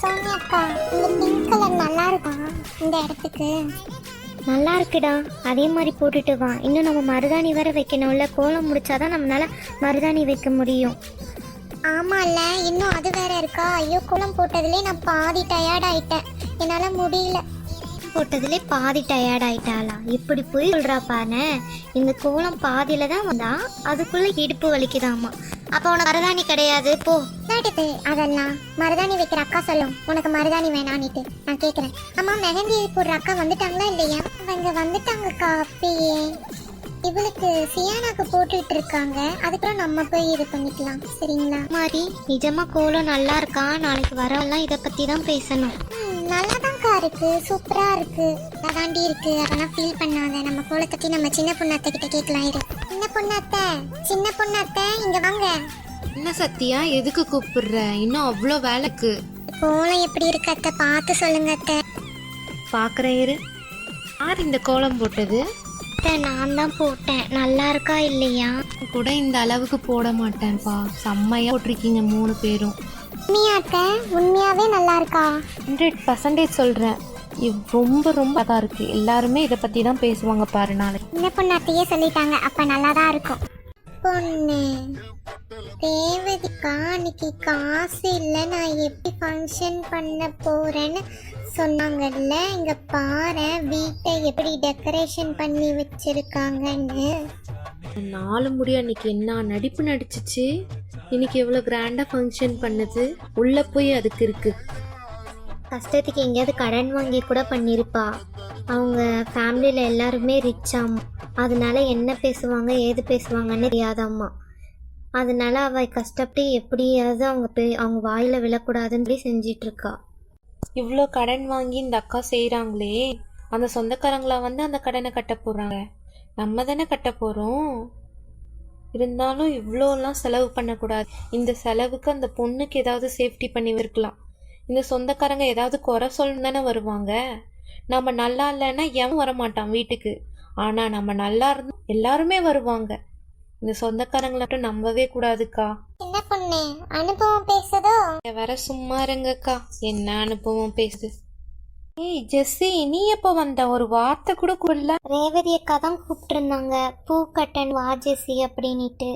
சோனியாக்கா, இந்த pink colour நல்லா இருக்கா இந்த இடத்துக்கு? நல்லா இருக்குடா, அதே மாதிரி போட்டுட்டு வா. இன்னும் நம்ம மருதாணி வேற வைக்கணும்ல, கோலம் முடிச்சாதான் நம்மளால மருதாணி வைக்க முடியும். ஆமாம்ல, இன்னும் அது வேற இருக்கா? ஐயோ, கோலம் போட்டதுலேயே நான் பாதி டயர்ட் ஆயிட்டேன், என்னால் முடியல. போட்டதுலே பாதி டயர்ட் ஆயிட்டாளா? இப்படி போய் சொல்றா பாரு. இந்த கோலம் பாதியில தான் வந்தா அதுக்குள்ள இடுப்பு வலிக்குதாமா. அப்ப உனக்கு மருதாணி கிடையாது போ. நாட்டுது அதெல்லாம் மருதாணி வைக்கிற அக்கா சொல்லும், உனக்கு மருதாணி வேணான்னுட்டு. நான் கேட்குறேன், அம்மா மெஹந்தி போடுற அக்கா வந்துட்டாங்களா இல்லையா? அவங்க வந்துட்டாங்கக்கா அப்பயே. இவளுக்கு சியானாக்கு போட்டுட்டு இருக்காங்க, அதுக்கப்புறம் நம்ம போய் இது பண்ணிக்கலாம், சரிங்களா? மாதிரி நிஜமா கோலம் நல்லா இருக்கா? நாளைக்கு வரவெல்லாம் இதை பத்தி தான் பேசணும். நல்லா தான்க்கா இருக்கு, சூப்பரா இருக்கு, அதாண்டி இருக்கு. அதெல்லாம் ஃபீல் பண்ணாத. நம்ம கோலத்தை நம்ம சின்ன பொண்ணாத்த கிட்ட கேட்கலாம். இரு சின்ன பொண்ணாத்த, சின்ன பொண்ணாத்த இங்க வாங்க. என்ன சத்தியா, எதுக்கு கூப்பிடுற? இன்னும் அவ்வளோ வேலைக்கு. கோலம் எப்படி இருக்கு அத்தை, பார்த்து சொல்லுங்க அத்தை. பார்க்குறேன் இரு. யார் இந்த கோலம் போட்டது? நான் தான் போட்டேன். நல்லா இருக்கா இல்லையா? கூட இந்த அளவுக்கு போட மாட்டேன்ப்பா. செம்மையா போட்டிருக்கீங்க 3 பேரும். உண்மையாத்த, உண்மையாவே நல்லா இருக்கா? 100% சொல்கிறேன். ரொம்ப ரொம்ப அதாக இருக்குது. எல்லாருமே இதை பற்றி தான் பேசுவாங்க பாரு நாளைக்கு. சின்ன பொண்ணாத்தையே சொல்லிட்டாங்க, அப்ப நல்லா தான் இருக்கும். பொண்ணு தேவதிக்கா, அன்னைக்கு காசு இல்லை, நான் எப்படி ஃபங்க்ஷன் பண்ண போறேன்னு சொன்னாங்கல்ல. இங்க பாரு வீட்டை எப்படி டெக்கரேஷன் பண்ணி வச்சிருக்காங்கன்னு. 4 முடி அன்னைக்கு என்ன நடிப்பு நடிச்சிச்சு, இன்னைக்கு எவ்வளோ கிராண்டாக ஃபங்க்ஷன் பண்ணுது. உள்ளே போய் அதுக்கு இருக்கு. கஷ்டத்துக்கு எங்கேயாவது கடன் வாங்கி கூட பண்ணியிருப்பா. அவங்க ஃபேமிலியில் எல்லாருமே ரிச்சாம், அதனால என்ன பேசுவாங்க ஏது பேசுவாங்கன்னு தெரியாதாம்மா. அதனால அவள் கஷ்டப்பட்டு எப்படியாவது அவங்க வாயில் விழக்கூடாதுன்னு செஞ்சிட்ருக்கா. இவ்வளோ கடன் வாங்கி இந்த அக்கா செய்கிறாங்களே, அந்த சொந்தக்காரங்களா வந்து அந்த கடனை கட்ட போகிறாங்க. நம்ம தானே கட்ட போகிறோம். இருந்தாலும் இவ்வளோலாம் செலவு பண்ணக்கூடாது. இந்த செலவுக்கு அந்த பொண்ணுக்கு ஏதாவது சேஃப்டி பண்ணி இருக்கலாம். இந்த சொந்தக்காரங்க ஏதாவது குறை சொல்லணும் தானே வருவாங்க. நம்ம நல்லா இல்லைன்னா எவன் வரமாட்டான் வீட்டுக்கு. ஆனால் நம்ம நல்லா இருந்தால் எல்லாருமே வருவாங்க. இந்த சொந்தக்காரங்களை மட்டும் நம்பவே கூடாதுக்கா. என்ன பொண்ணு அனுபவம் பேசுதோ? வேற சும்மா இருங்கக்கா, என்ன அனுபவம் பேசுது. ஏய் ஜெஸ்ஸி, நீ எப்போ வந்த? ஒரு வார்த்தை கூட கூடல. ரேவதி அக்கா தான் கூப்பிட்டுருந்தாங்க, பூ கட்டன் வா ஜெஸ்ஸி அப்படின்ட்டு.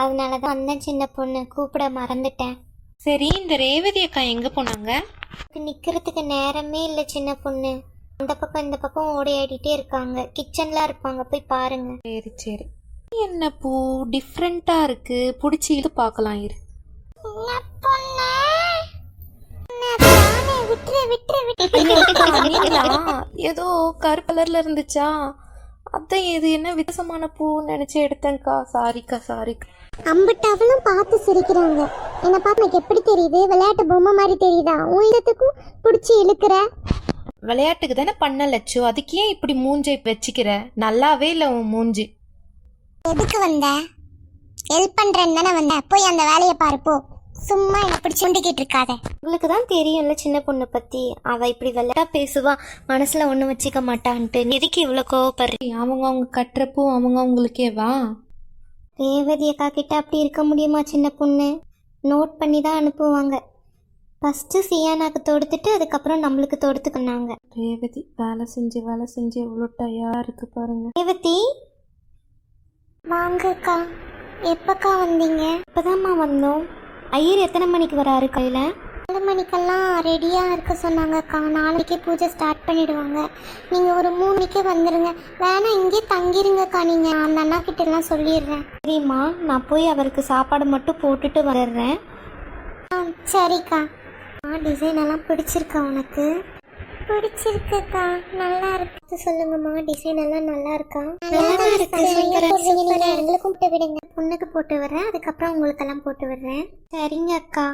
அதனால தான் வந்தேன் சின்ன பொண்ணு, கூப்பிட மறந்துட்டேன். சரி, இந்த ரேவதி அக்கா எங்கே போனாங்க? நிற்கிறதுக்கு நேரமே இல்லை சின்ன பொண்ணு. அந்த பக்கம் இந்த பக்கம் ஓடி ஆடிட்டே இருக்காங்க. கிச்சன்ல இருப்பாங்க, போய் பாருங்க. சரி சரி. என்ன பூ டிஃப்ரெண்ட்டாக இருக்கு, பிடிச்சி இது பார்க்கலாம் இரு. ஏதோ கருப்பு கலர்ல இருந்துச்சா, அதான் இது என்ன வித்தியாசமான பூ நினைச்சு எடுத்தேன்க்கா. சாரிக்கா சாரிக்கா. அம்பட்டாவெல்லாம் பார்த்து சிரிக்கிறாங்க. என்ன பார்த்து எனக்கு எப்படி தெரியுது? விளையாட்டு பொம்மை மாதிரி தெரியுதா? உயிரத்துக்கும் பிடிச்சி இழுக்கிற. விளையாட்டுக்கு தானே பண்ண லட்சு, அதுக்கு ஏன் இப்படி மூஞ்சை வச்சுக்கிற? நல்லாவே இல்லை உன் மூஞ்சி. எதுக்கு வந்த? ஹெல்ப் பண்றேன்னு தானே வந்த, போய் அந்த வேலையை பாரு போ. சும்மா என்ன பிடிச்சி கொண்டுக்கிட்டு இருக்காத. உங்களுக்கு தான் தெரியும்ல சின்ன பொண்ணு பத்தி, அவ இப்படி விளையாட்டா பேசுவா, மனசுல ஒன்றும் வச்சுக்க மாட்டான்ட்டு. எதுக்கு இவ்வளோ கோவப்படுறீ? அவங்க கட்டுற பூ அவங்களுக்கே வா. ரேவதி அக்கா கிட்ட அப்படி இருக்க முடியுமா சின்ன பொண்ணு? நோட் பண்ணி தான் அனுப்புவாங்க. ஃபஸ்ட்டு சியானாக்கு தொடுத்துட்டு அதுக்கப்புறம் நம்மளுக்கு தொடுத்துக்கினாங்க. ரேவதி வேலை செஞ்சு எவ்வளோ டயர்டாக இருக்கு பாருங்க. ரேவதி வாங்கக்கா. எப்பக்கா வந்தீங்க? இப்போதாம்மா வந்தோம். ஐயர் எத்தனை மணிக்கு வராரு கையில்? 4 மணிக்கெல்லாம் ரெடியாக இருக்க சொன்னாங்கக்கா. 4 மணிக்கே பூஜை ஸ்டார்ட் பண்ணிடுவாங்க. நீங்கள் ஒரு 3 மணிக்கே வந்துடுங்க. வேணா இங்கே தங்கிருங்கக்கா. நீங்கள் அந்த அண்ணா கிட்ட எல்லாம் சொல்லிடுறேன். சரிம்மா, நான் போய் அவருக்கு சாப்பாடு மட்டும் போட்டுட்டு வந்துடுறேன். சரிக்கா. டிசைன் எல்லாம் பிடிச்சிருக்கா உனக்கு? பிடிச்சிருக்குக்கா, நல்லா இருக்கு. சொல்லுங்கம்மா, டிசைன் எல்லாம் நல்லா இருக்கா? எங்களுக்கும் போட்டு விடுங்க. பொண்ணுக்கு போட்டு விடுறேன், அதுக்கப்புறம் உங்களுக்கெல்லாம் போட்டு விடுறேன். சரிங்க அக்கா.